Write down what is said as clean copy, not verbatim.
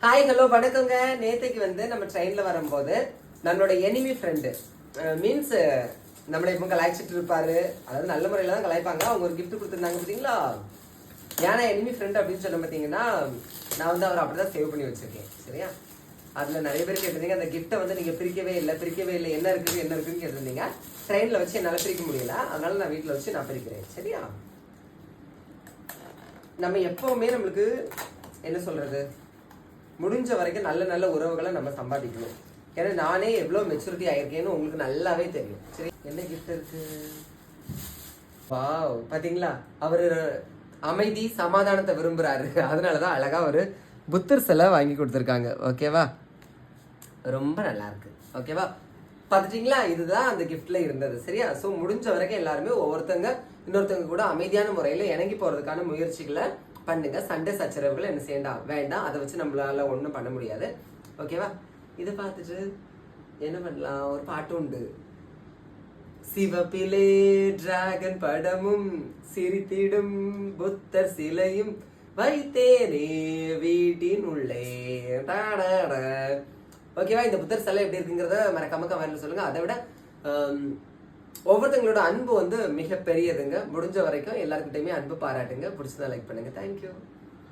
Hi hello வணக்கங்க. நேற்றுக்கு வந்து நம்ம ட்ரெயினில் வரும்போது நம்மளோட எனிமி ஃப்ரெண்டு மீன்ஸ் நம்மளை இப்போ கலாய்ச்சிட்டு இருப்பாரு. அதாவது நல்ல முறையில் தான் கலாய்ப்பாங்க. அவங்க ஒரு கிஃப்ட் கொடுத்துருந்தாங்க பார்த்தீங்களா? ஏன்னா எனிமி ஃப்ரெண்ட் அப்படின்னு சொன்ன பார்த்தீங்கன்னா நான் வந்து அவரை அப்படி தான் சேவ் பண்ணி வச்சுருக்கேன். சரியா? அதில் நிறைய பேர் கேட்டிருந்தீங்க அந்த கிஃப்ட்டை வந்து நீங்கள் பிரிக்கவே இல்லை என்ன இருக்குன்னு கேட்டிருந்தீங்க. ட்ரெயினில் வச்சு என்னால் பிரிக்க முடியல, அதனால நான் வீட்டில் வச்சு நான் பிரிக்கிறேன். சரியா? நம்ம எப்பவுமே நம்மளுக்கு என்ன சொல்றது, முடிஞ்ச வரைக்கும் நல்ல நல்ல உறவுகளை நம்ம சம்பாதிக்கணும். ஏன்னா நானே எவ்வளோ மெச்சூரிட்டி ஆயிருக்கேன்னு உங்களுக்கு நல்லாவே தெரியும். சரி, என்ன கிஃப்ட் இருக்கு? வாவ், பாத்தீங்களா? அவரு அமைதி சமாதானத்தை விரும்புறாரு. அதனாலதான் அழகா ஒரு புத்தர் சிலை வாங்கி கொடுத்துருக்காங்க. ஓகேவா? ரொம்ப நல்லா இருக்கு. ஓகேவா? பார்த்துட்டீங்களா? இதுதான் அந்த கிஃப்ட்ல இருந்தது. சரியா? ஸோ முடிஞ்ச வரைக்கும் எல்லாருமே ஒவ்வொருத்தங்க இன்னொருத்தவங்க கூட அமைதியான முறையில் இணங்கி போறதுக்கான முயற்சிகளை பண்ணுங்க. சண்டை சச்சரவுகள் என்ன செய்யண்டா வேண்டாம். அதை வச்சு நம்மளால ஒன்றும் பண்ண முடியாது. ஓகேவா? இதை பார்த்துட்டு என்ன பண்ணலாம்? ஒரு பாட்டு உண்டு. சிவப்பிலே டிராகன் படமும் சிரித்திடும் புத்தர் சிலையும் வைத்தேனே வீட்டின் உள்ளே. ஓகேவா? இந்த புத்தர் சிலை எப்படி இருக்குங்கிறத மறக்காம கமெண்ட்ல சொல்லுங்க. அதை விட ஒவ்வொருத்தங்களோட அன்பு வந்து மிக பெரியதுங்க. முடிஞ்ச வரைக்கும் எல்லாருக்கிட்டையுமே அன்பு பாராட்டுங்க. பிடிச்சதா லைக் பண்ணுங்க. தேங்க்யூ.